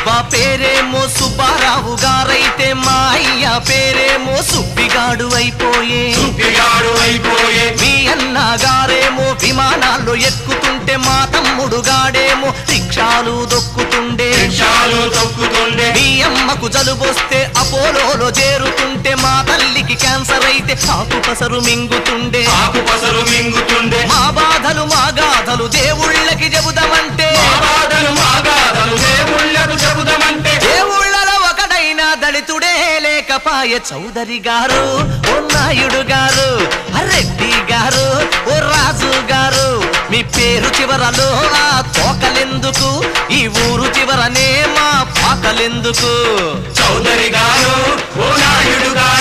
అబ్బా పేరేమో సుబ్బారావు గారైతే మా అయ్య పేరేమో సుబ్బిగాడు అయిపోయే. మీ అన్న గారేమో విమానాల్లో ఎక్కుతుంటే మా తమ్ముడు గాడేమో రిక్షాలు దొక్కుతుండే. మీ అమ్మకు జలుబొస్తే అపోలోలో చేరుతుంటే మా తల్లికి క్యాన్సర్ అయితే ఆకు పసరు మింగుతుండే. మా బాధలు మా గాథలు దేవుళ్ళకి చెబుదామంటే దేవుళ్ళలో ఒకడైనా దళితుడే లేకపాయ. చౌదరి గారు, ఓ నాయుడు గారు, రెడ్డి గారు, ఓ రాజు గారు, మీ పేరు చివరలో ఆ తోకలెందుకు? ఈ ఊరు చివరనే మా పాకలెందుకు? చౌదరి గారు, ఓ నాయుడు గారు